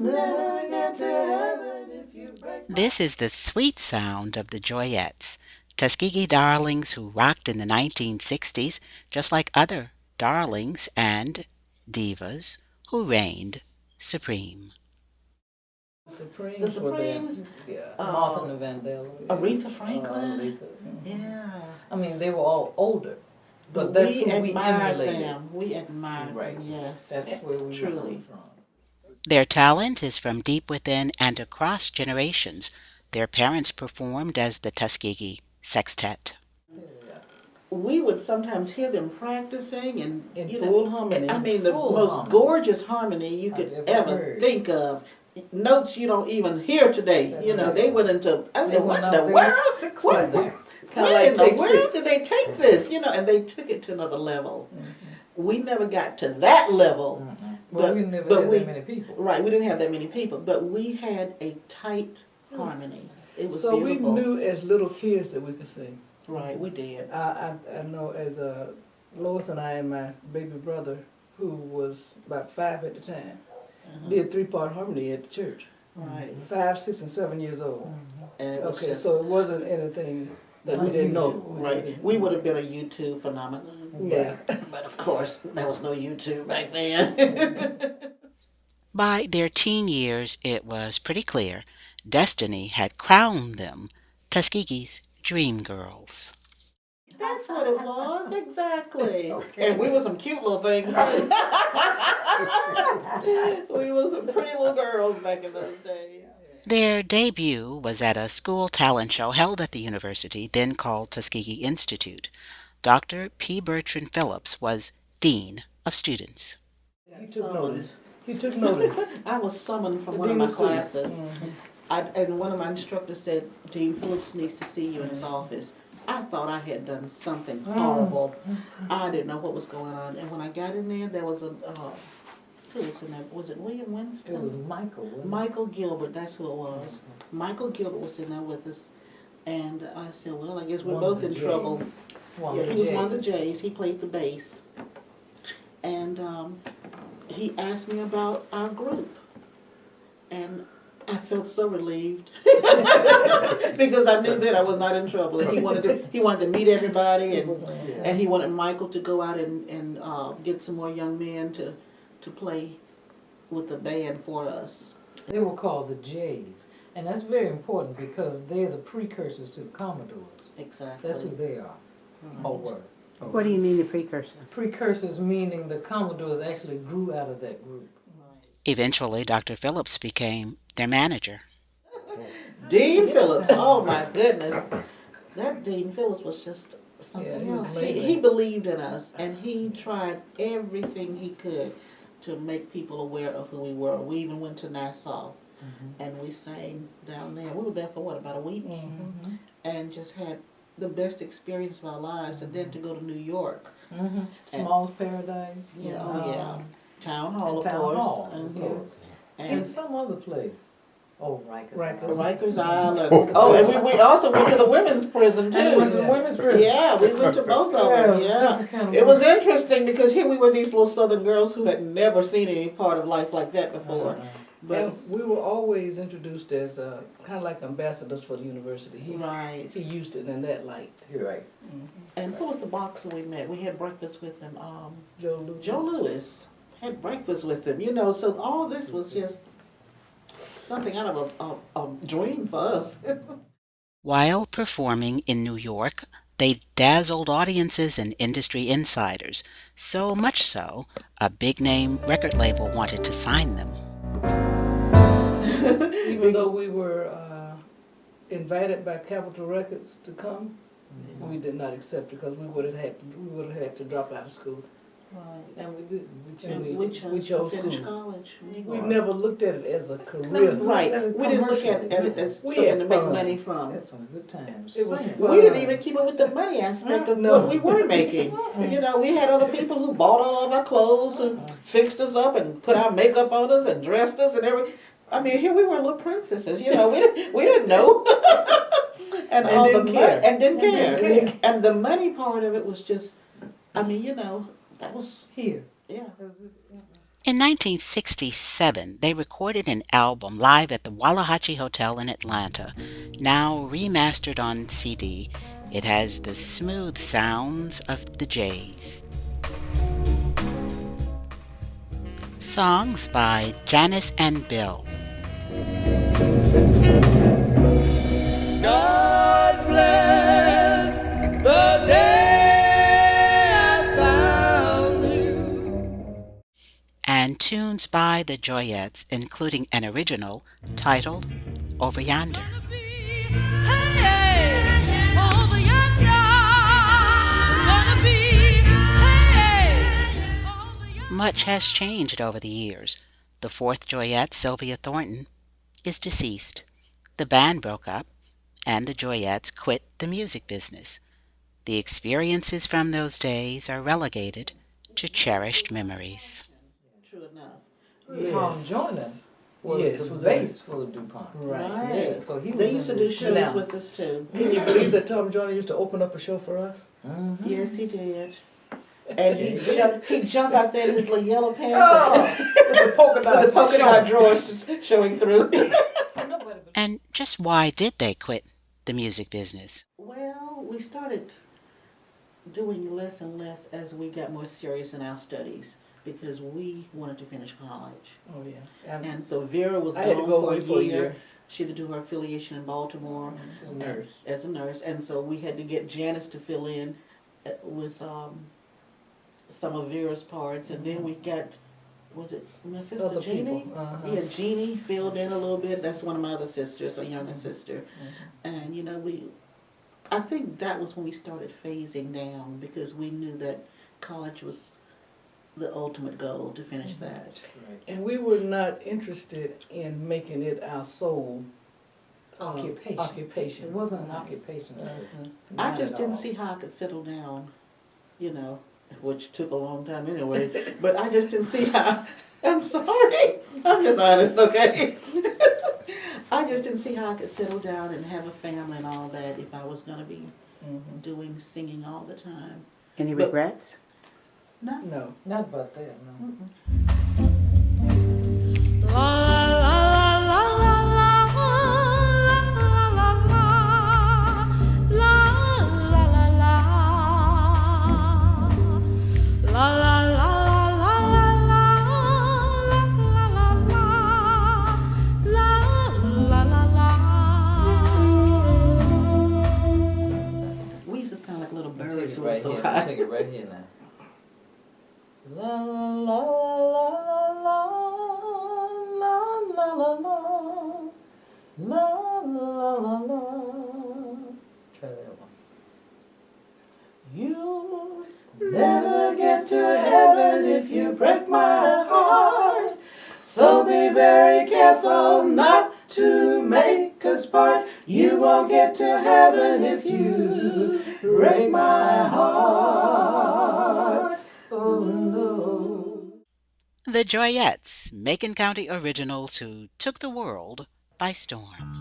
never get to heaven if you break. This is the sweet sound of the Joyettes, Tuskegee darlings who rocked in the 1960s, just like other darlings and divas who reigned supreme. The The Supremes were there. Supremes, Yeah. uh, Martha Vandellas. Aretha Franklin. Aretha. Yeah. I mean, they were all older, but But that's we who we admired emulated. them. We admired Right. them, yes. That's where we were Truly. coming from. Their talent is from deep within and across generations. Their parents performed as the Tuskegee Sextet. Yeah. We would sometimes hear them practicing and In you full know, harmony. I mean the Full most harmony. gorgeous harmony you I've could ever ever heard. think of. Notes you don't even hear today. That's you know, right. they went into I They said, what went out the there world? with six What- of them. what- Kinda Where like in the Take world Six. did they take this? You know, and they took it to another level. We never got to that level. Well, But- we never but had we- that many people. Right, we didn't have that many people, but we had a tight harmony. It was So beautiful. we knew as little kids that we could sing. Right, we did. I know as Lois and I and my baby brother, who was about 5 at the time, did 3-part harmony at the church. Right. 5, 6, and 7 years old. And it was Okay, just, so it wasn't anything that we didn't know. right. We would have been a YouTube phenomenon. Yeah. But of course, there was no YouTube back then. By their teen years, it was pretty clear destiny had crowned them Tuskegee's dream girls. That's what it was, exactly. And we were some cute little things too. We were some pretty little girls back in those days. Their debut was at a school talent show held at the university, then called Tuskegee Institute. Dr. P. Bertrand Phillips was Dean of Students. He took notice. He took notice. I was summoned from The one of dean my of students. classes. And one of my instructors said, Dean Phillips needs to see you in his office. I thought I had done something horrible. I didn't know what was going on. And when I got in there was a, who was in there? Was it William Winston? It was Michael. wasn't it? Michael Gilbert, that's who it was. Michael Gilbert was in there with us. And I said, well, I guess we're One of both the in trouble. Jays. One Yeah, of he the was one of the Jays. Jays. He played the bass. And he asked me about our group. And I felt so relieved because I knew that I was not in trouble. And he wanted to meet everybody, and he wanted Michael to go out and get some more young men to play with the band for us. They were called the Jays. And that's very important because they're the precursors to the Commodores. Exactly. That's who they are. Or were. What do you mean the precursor? Precursors meaning the Commodores actually grew out of that group. Eventually, Dr. Phillips became their manager. Dean Phillips. Oh my goodness, that Dean Phillips was just something Yeah, he was else. amazing. He believed in us, and he tried everything he could to make people aware of who we were. We even went to Nassau, and we sang down there. We were there for about a week, and just had the best experience of our lives. And then to go to New York, Small's Paradise. yeah, oh yeah, Town Hall, And of Town course, Hall, of Mhm. course. and And some other place. Oh, Rikers. Rikers. Rikers Island. Oh, and we also went to the women's prison too. And it was a women's prison. Yeah, we went to both of them. Yeah, different kind of it was interesting because here we were, these little Southern girls who had never seen any part of life like that before. But And we were always introduced as kind of like ambassadors for the university. right, He used it in that light. You're right. and who was the boxer we met? We had breakfast with him. Joe Louis. Joe Lewis had breakfast with him. You know, so all this was just something out of a dream for us. While performing in New York, they dazzled audiences and industry insiders, so much so, a big-name record label wanted to sign them. Even though we were invited by Capitol Records to come, we did not accept because we would have had to drop out of school. Right. And we did. And chose- we we chose chose to finish school. college. We never looked at it as a career. Right. We didn't look at it as We something had to make fun. money from. Had some good times. It was Singing. fun. We didn't even keep up with the money aspect of No. what we were making. You know, we had other people who bought all of our clothes and fixed us up and put our makeup on us and dressed us and everything. I mean, here we were little princesses. You know, we didn't know. and all didn't the care. money, and didn't And care. didn't And the money part of it was just, I mean, you know, that was Here. yeah. It was just, In 1967, they recorded an album live at the Wallahatchie Hotel in Atlanta. Now remastered on CD, it has the smooth sounds of the Jays. Songs by Janice and Bill. God bless the day I found you. And tunes by the Joyettes, including an original titled Over Yonder. Much has changed over the years. The fourth Joyette, Sylvia Thornton, is deceased. The band broke up, and the Joyettes quit the music business. The experiences from those days are relegated to cherished memories. True enough. Tom Yes. Joyner was Yes, the was bass for DuPont. Right. Yeah, so he was They used to in do this shows now. with us too. Can you believe that Tom Joyner used to open up a show for us? Mhm. Yes, he did. And he'd jump out there in his little yellow pants Oh, with the polka with dots the polka showing. dot drawers just showing through. So nobody but- And just why did they quit the music business? Well, we started doing less and less as we got more serious in our studies because we wanted to finish college. Oh, yeah. And so Vera was I had to gone go for away for a a year. year. She had to do her affiliation in Baltimore As a nurse. as a nurse, and so we had to get Janice to fill in with some of Vera's parts, and then we got, was it my sister Other Jeannie? people. Uh-huh. Yeah, Jeannie filled in a little bit. That's one of my other sisters, a younger sister, and you know I think that was when we started phasing down because we knew that college was the ultimate goal to finish that. Right. And we were not interested in making it our sole Occupation. It occupation. wasn't an occupation. It was Uh-huh. I not just at didn't all. see how I could settle down, you know, which took a long time anyway. But I just didn't see how. I'm sorry. I'm just honest, okay? I just didn't see how I could settle down and have a family and all that if I was going to be Mhm. doing singing all the time. Any But- regrets? No. No. Not about that, no. We used to sound like little I'll take birds it who were right so here. I'll high. take it right here now. La la la la la la la la la la la la la. Try that one. You'll never get to heaven if you break my heart. So be very careful not to make us part. You won't get to heaven if you break my heart. Oh no. The Joyettes, Macon County originals who took the world by storm.